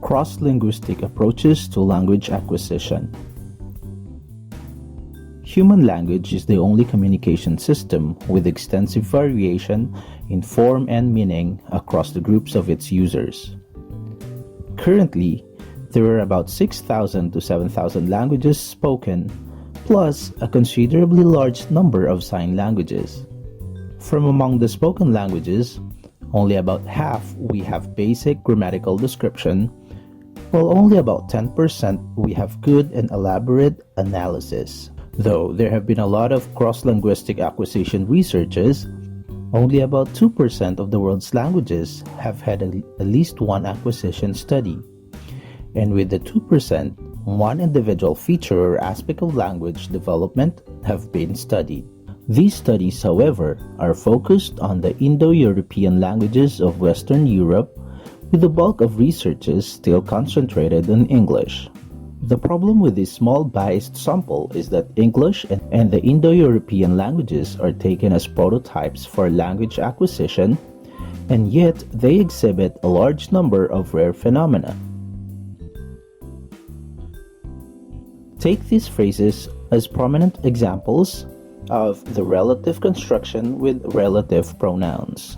Cross-linguistic approaches to language acquisition. Human language is the only communication system with extensive variation in form and meaning across the groups of its users. Currently, there are about 6,000 to 7,000 languages spoken, plus a considerably large number of sign languages. From among the spoken languages, only about half we have basic grammatical description, while only about 10% we have good and elaborate analysis. Though there have been a lot of cross-linguistic acquisition researches, only about 2% of the world's languages have had at least one acquisition study. And with the 2%, one individual feature or aspect of language development have been studied. These studies, however, are focused on the Indo-European languages of Western Europe, with the bulk of researches still concentrated on English. The problem with this small biased sample is that English and the Indo-European languages are taken as prototypes for language acquisition, and yet they exhibit a large number of rare phenomena. Take these phrases as prominent examples of the relative construction with relative pronouns.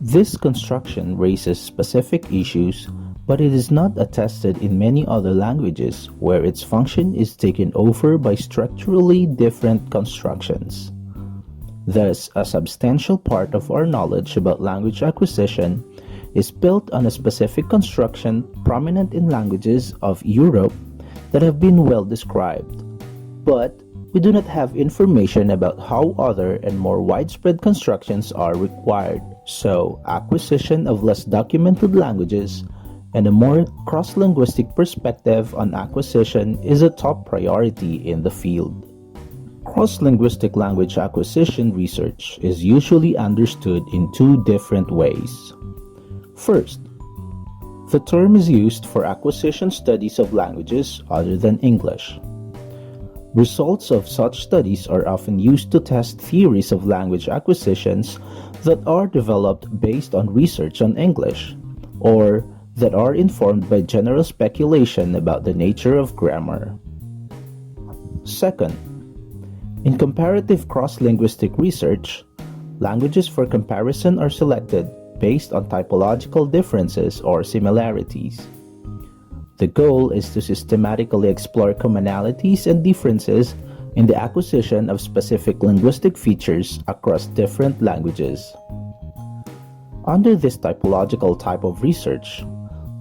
This construction raises specific issues, but it is not attested in many other languages where its function is taken over by structurally different constructions. Thus, a substantial part of our knowledge about language acquisition is built on a specific construction prominent in languages of Europe that have been well described, but we do not have information about how other and more widespread constructions are required. So, acquisition of less documented languages and a more cross-linguistic perspective on acquisition is a top priority in the field. Cross-linguistic language acquisition research is usually understood in two different ways. First, the term is used for acquisition studies of languages other than English. Results of such studies are often used to test theories of language acquisitions that are developed based on research on English, or that are informed by general speculation about the nature of grammar. Second, in comparative cross-linguistic research, languages for comparison are selected based on typological differences or similarities. The goal is to systematically explore commonalities and differences in the acquisition of specific linguistic features across different languages. Under this typological type of research,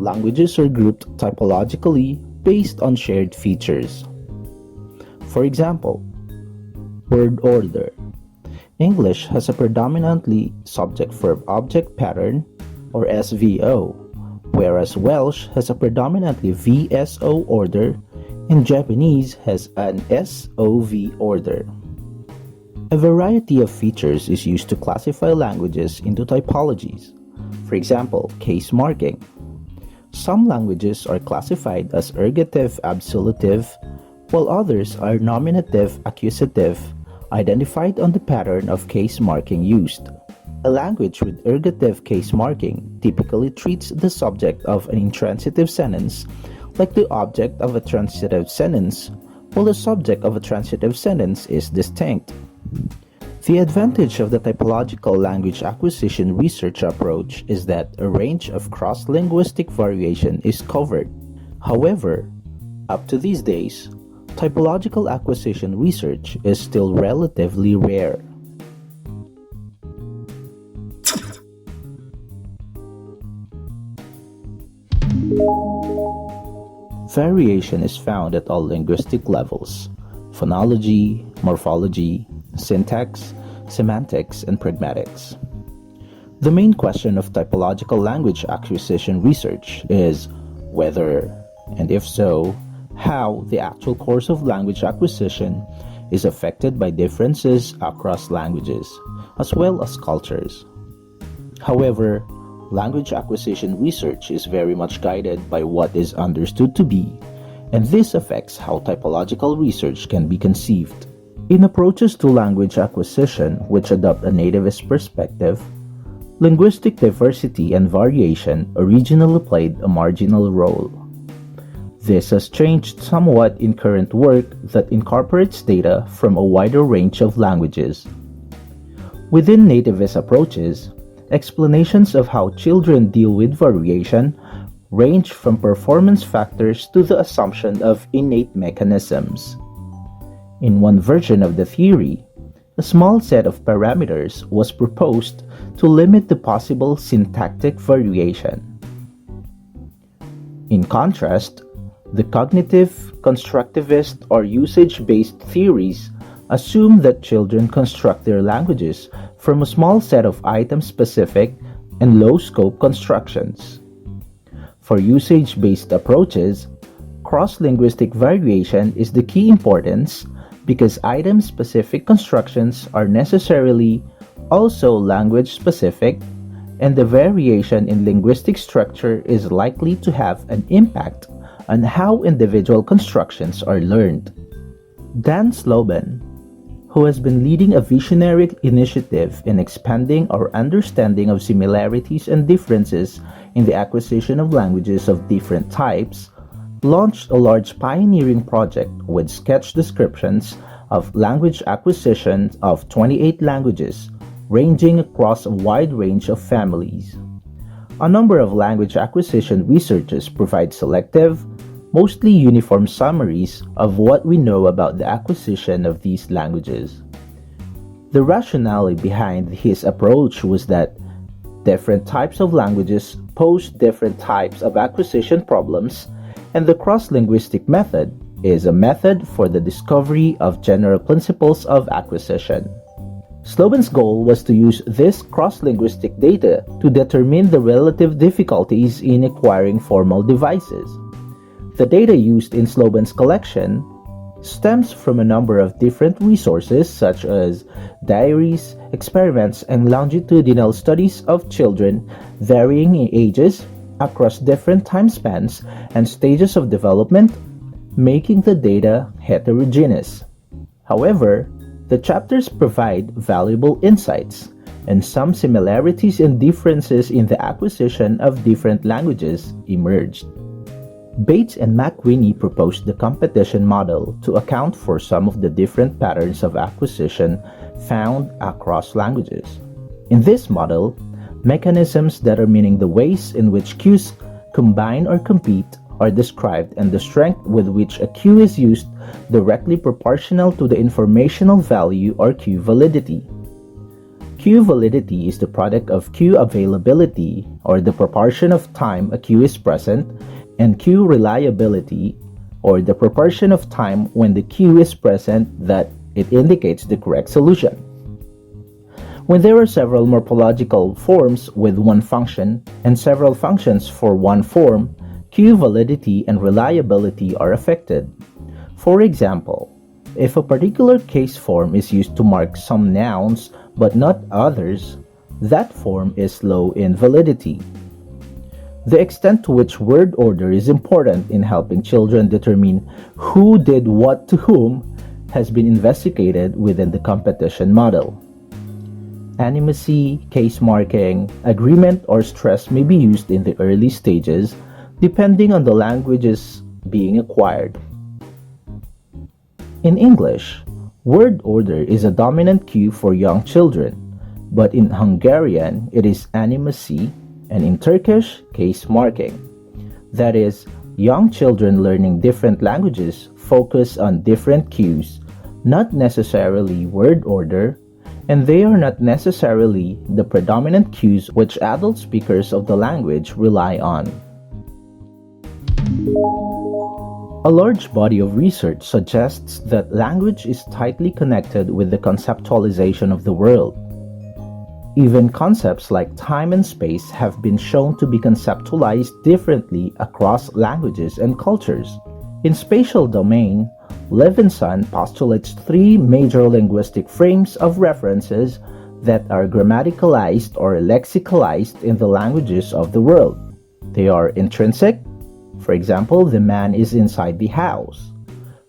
languages are grouped typologically based on shared features. For example, word order. English has a predominantly subject-verb-object pattern, or SVO, whereas Welsh has a predominantly VSO order and Japanese has an SOV order. A variety of features is used to classify languages into typologies. For example, case marking. Some languages are classified as ergative absolutive, while others are nominative accusative, identified on the pattern of case marking used. A language with ergative case marking typically treats the subject of an intransitive sentence like the object of a transitive sentence, while the subject of a transitive sentence is distinct. The advantage of the typological language acquisition research approach is that a range of cross-linguistic variation is covered. However, up to these days, typological acquisition research is still relatively rare. Variation is found at all linguistic levels: phonology, morphology, syntax, semantics, and pragmatics. The main question of typological language acquisition research is whether, and if so, how the actual course of language acquisition is affected by differences across languages, as well as cultures. However, language acquisition research is very much guided by what is understood to be, and this affects how typological research can be conceived. In approaches to language acquisition which adopt a nativist perspective, Linguistic diversity and variation originally played a marginal role. This has changed somewhat in current work that incorporates data from a wider range of languages. Within nativist approaches, explanations of how children deal with variation range from performance factors to the assumption of innate mechanisms. In one version of the theory, a small set of parameters was proposed to limit the possible syntactic variation. In contrast, the cognitive, constructivist, or usage-based theories assume that children construct their languages from a small set of item-specific and low-scope constructions. For usage-based approaches, cross-linguistic variation is the key importance because item-specific constructions are necessarily also language-specific, and the variation in linguistic structure is likely to have an impact on how individual constructions are learned. Dan Slobin, who has been leading a visionary initiative in expanding our understanding of similarities and differences in the acquisition of languages of different types, launched a large pioneering project with sketch descriptions of language acquisition of 28 languages, ranging across a wide range of families. A number of language acquisition researchers provide selective, mostly uniform summaries of what we know about the acquisition of these languages. The rationale behind his approach was that different types of languages pose different types of acquisition problems, and the cross-linguistic method is a method for the discovery of general principles of acquisition. Slobin's goal was to use this cross-linguistic data to determine the relative difficulties in acquiring formal devices. The data used in Slobin's collection stems from a number of different resources such as diaries, experiments, and longitudinal studies of children varying in ages across different time spans and stages of development, making the data heterogeneous. However, the chapters provide valuable insights, and some similarities and differences in the acquisition of different languages emerged. Bates and McWhinney proposed the competition model to account for some of the different patterns of acquisition found across languages. In this model, mechanisms determining the ways in which cues combine or compete are described, and the strength with which a cue is used directly proportional to the informational value or cue validity. Cue validity is the product of cue availability, or the proportion of time a cue is present, and cue reliability, or the proportion of time when the cue is present that it indicates the correct solution. When there are several morphological forms with one function and several functions for one form, cue validity and reliability are affected. For example, if a particular case form is used to mark some nouns but not others, that form is low in validity. The extent to which word order is important in helping children determine who did what to whom has been investigated within the competition model. Animacy, case marking, agreement, or stress may be used in the early stages depending on the languages being acquired. In English, word order is a dominant cue for young children, but in Hungarian it is animacy, and in Turkish, case marking. That is, young children learning different languages focus on different cues, not necessarily word order, and they are not necessarily the predominant cues which adult speakers of the language rely on. A large body of research suggests that language is tightly connected with the conceptualization of the world. Even concepts like time and space have been shown to be conceptualized differently across languages and cultures. In spatial domain, Levinson postulates three major linguistic frames of references that are grammaticalized or lexicalized in the languages of the world. They are intrinsic, for example, the man is inside the house;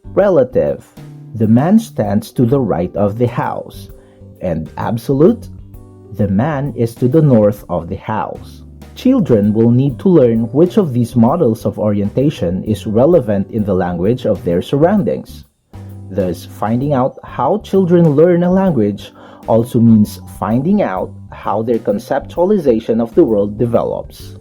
relative, the man stands to the right of the house; and absolute, The man is to the north of the house. Children will need to learn which of these models of orientation is relevant in the language of their surroundings. Thus, finding out how children learn a language also means finding out how their conceptualization of the world develops.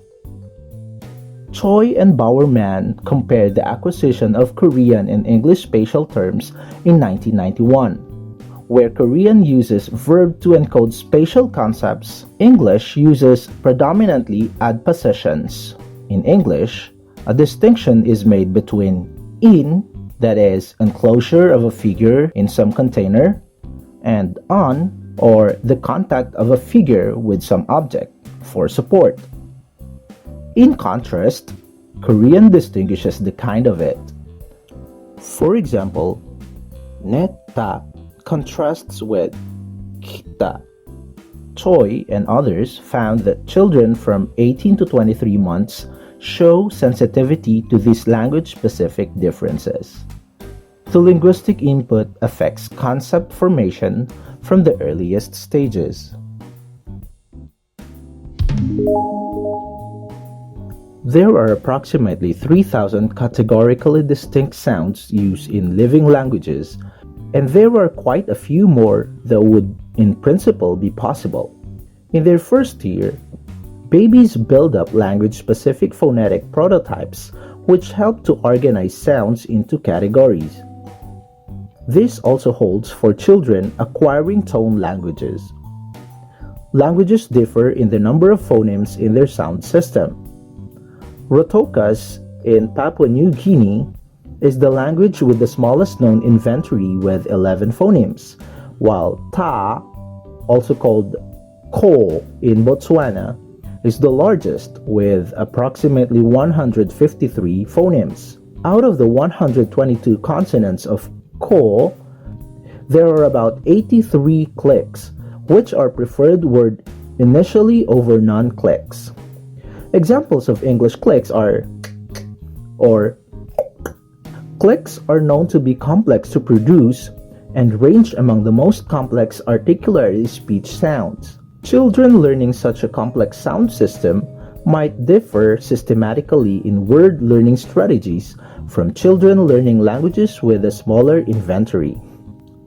Choi and Bowerman compared the acquisition of Korean and English spatial terms in 1991. Where Korean uses verb to encode spatial concepts, English uses predominantly adpositions. In English, a distinction is made between in, that is, enclosure of a figure in some container, and on, or the contact of a figure with some object, for support. In contrast, Korean distinguishes the kind of it. For example, neta contrasts with kita. Choi and others found that children from 18 to 23 months show sensitivity to these language-specific differences. The linguistic input affects concept formation from the earliest stages. There are approximately 3,000 categorically distinct sounds used in living languages, and there are quite a few more that would, in principle, be possible. In their first year, babies build up language-specific phonetic prototypes which help to organize sounds into categories. This also holds for children acquiring tone languages. Languages differ in the number of phonemes in their sound system. Rotokas in Papua New Guinea is the language with the smallest known inventory with 11 phonemes, while Ta, also called Ko in Botswana, is the largest with approximately 153 phonemes. Out of the 122 consonants of Ko, there are about 83 clicks, which are preferred word initially over non-clicks. Examples of English clicks are or clicks are known to be complex to produce and range among the most complex articulatory speech sounds. Children learning such a complex sound system might differ systematically in word learning strategies from children learning languages with a smaller inventory.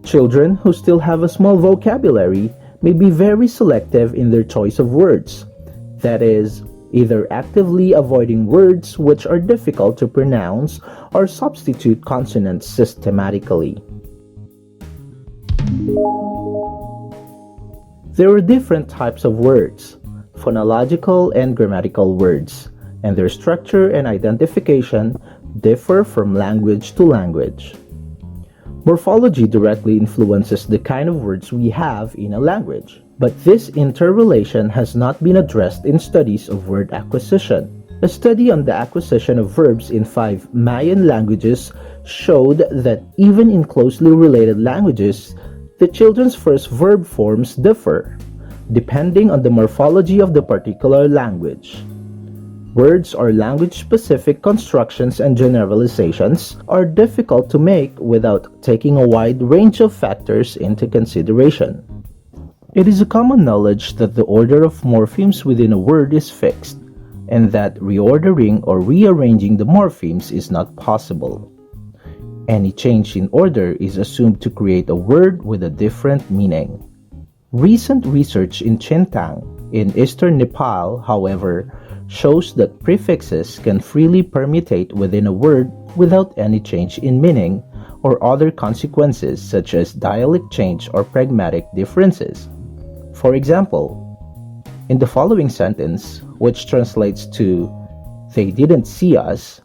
Children who still have a small vocabulary may be very selective in their choice of words, that is, either actively avoiding words which are difficult to pronounce or substitute consonants systematically. There are different types of words, phonological and grammatical words, and their structure and identification differ from language to language. Morphology directly influences the kind of words we have in a language, but this interrelation has not been addressed in studies of word acquisition. A study on the acquisition of verbs in 5 Mayan languages showed that even in closely related languages, the children's first verb forms differ, depending on the morphology of the particular language. Words or language-specific constructions and generalizations are difficult to make without taking a wide range of factors into consideration. It is a common knowledge that the order of morphemes within a word is fixed, and that reordering or rearranging the morphemes is not possible. Any change in order is assumed to create a word with a different meaning. Recent research in Chintang, in eastern Nepal, however, shows that prefixes can freely permutate within a word without any change in meaning or other consequences such as dialect change or pragmatic differences. For example, in the following sentence, which translates to "they didn't see us,"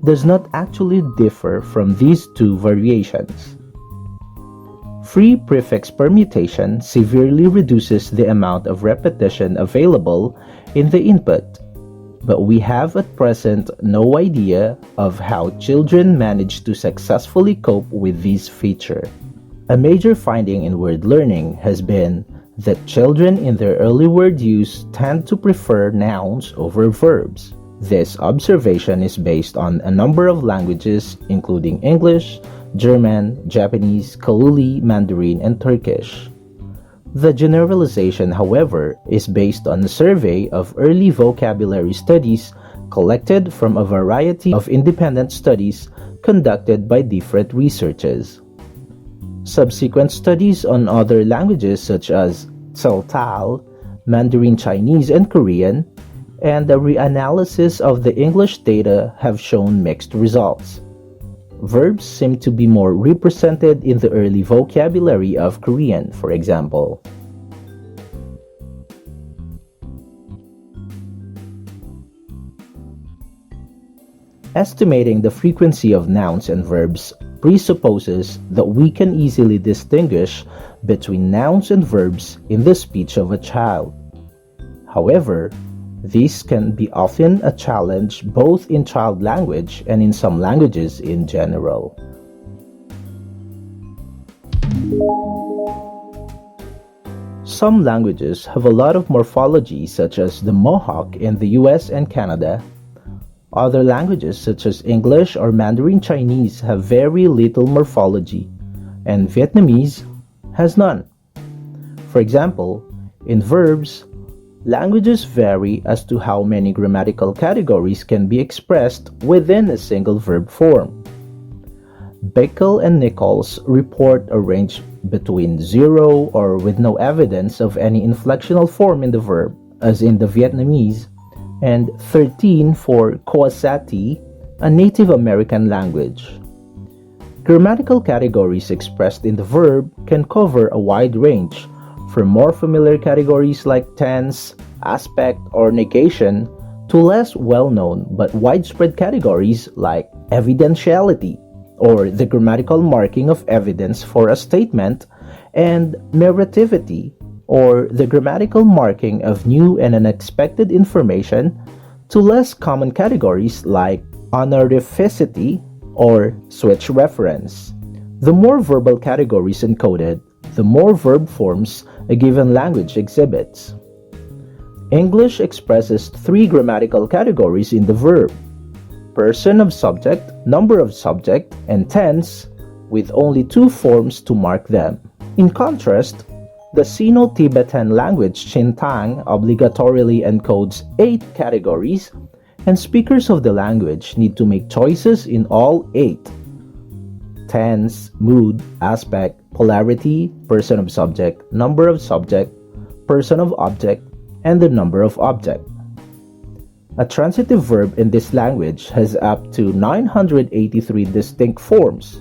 does not actually differ from these two variations. Free prefix permutation severely reduces the amount of repetition available in the input, but we have at present no idea of how children manage to successfully cope with this feature. A major finding in word learning has been that children in their early word use tend to prefer nouns over verbs. This observation is based on a number of languages including English, German, Japanese, Kaluli, Mandarin, and Turkish. The generalization, however, is based on a survey of early vocabulary studies collected from a variety of independent studies conducted by different researchers. Subsequent studies on other languages such as Tseltal, Mandarin Chinese and Korean, and a reanalysis of the English data have shown mixed results. Verbs seem to be more represented in the early vocabulary of Korean, for example. Estimating the frequency of nouns and verbs presupposes that we can easily distinguish between nouns and verbs in the speech of a child. However, this can be often a challenge both in child language and in some languages in general. Some languages have a lot of morphology, such as the Mohawk in the US and Canada. Other languages such as English or Mandarin Chinese have very little morphology, and Vietnamese has none. For example, in verbs, languages vary as to how many grammatical categories can be expressed within a single verb form. Bickel and Nichols report a range between 0 or with no evidence of any inflectional form in the verb, as in the Vietnamese, and 13 for Coasati, a Native American language. Grammatical categories expressed in the verb can cover a wide range, from more familiar categories like tense, aspect, or negation, to less well-known but widespread categories like evidentiality, or the grammatical marking of evidence for a statement, and meritivity, or the grammatical marking of new and unexpected information, to less common categories like honorificity or switch reference. The more verbal categories encoded, the more verb forms a given language exhibits. English expresses 3 grammatical categories in the verb: person of subject, number of subject, and tense, with only 2 forms to mark them. In contrast, the Sino-Tibetan language Chintang obligatorily encodes 8 categories, and speakers of the language need to make choices in all 8: tense, mood, aspect, polarity, person of subject, number of subject, person of object, and the number of object. A transitive verb in this language has up to 983 distinct forms.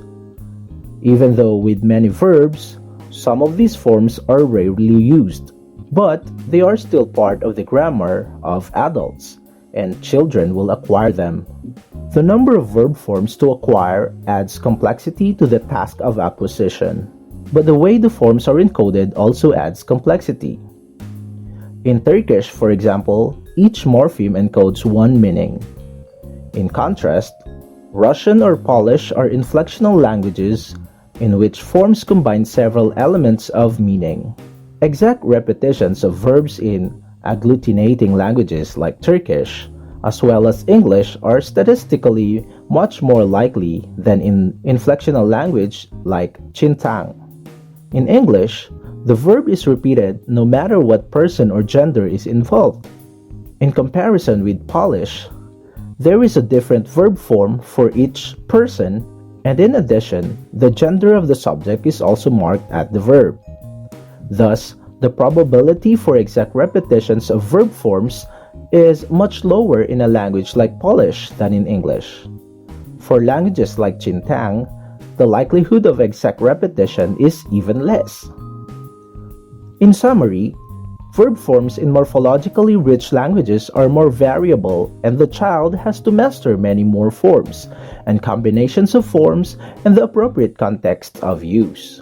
Even though with many verbs, some of these forms are rarely used, but they are still part of the grammar of adults, and children will acquire them. The number of verb forms to acquire adds complexity to the task of acquisition, but the way the forms are encoded also adds complexity. In Turkish, for example, each morpheme encodes 1 meaning. In contrast, Russian or Polish are inflectional languages in which forms combine several elements of meaning. Exact repetitions of verbs in agglutinating languages like Turkish, as well as English, are statistically much more likely than in inflectional language like Chintang. In English, the verb is repeated no matter what person or gender is involved. In comparison with Polish, there is a different verb form for each person, and in addition, the gender of the subject is also marked at the verb. Thus, the probability for exact repetitions of verb forms is much lower in a language like Polish than in English. For languages like Chintang, the likelihood of exact repetition is even less. In summary, verb forms in morphologically rich languages are more variable, and the child has to master many more forms and combinations of forms and the appropriate context of use.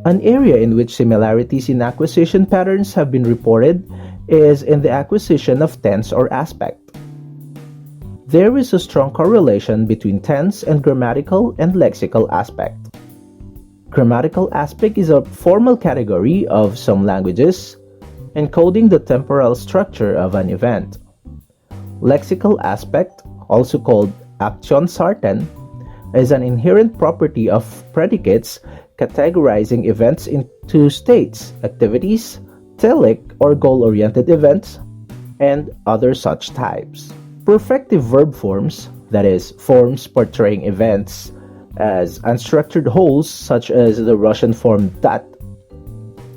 An area in which similarities in acquisition patterns have been reported is in the acquisition of tense or aspect. There is a strong correlation between tense and grammatical and lexical aspect. Grammatical aspect is a formal category of some languages, encoding the temporal structure of an event. Lexical aspect, also called action sartan, is an inherent property of predicates categorizing events into states, activities, telic or goal-oriented events, and other such types. Perfective verb forms, that is, forms portraying events as unstructured wholes such as the Russian form dat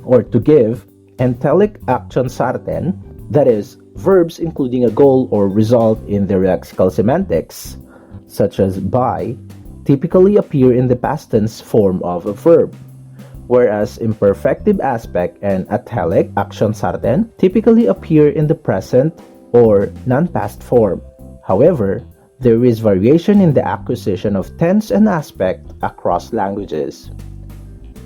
or to give, and telic action sarten, that is, verbs including a goal or result in their lexical semantics, such as by, typically appear in the past tense form of a verb, whereas imperfective aspect and atelic action sarten typically appear in the present or non-past form. However, there is variation in the acquisition of tense and aspect across languages.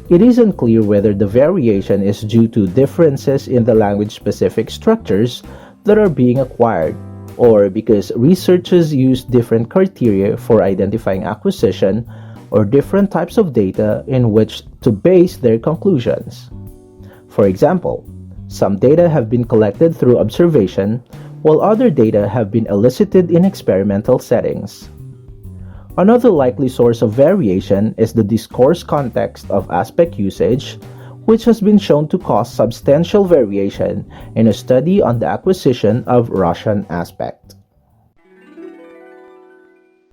It is unclear whether the variation is due to differences in the language-specific structures that are being acquired, or because researchers use different criteria for identifying acquisition or different types of data in which to base their conclusions. For example, some data have been collected through observation, while other data have been elicited in experimental settings. Another likely source of variation is the discourse context of aspect usage, which has been shown to cause substantial variation in a study on the acquisition of Russian aspect.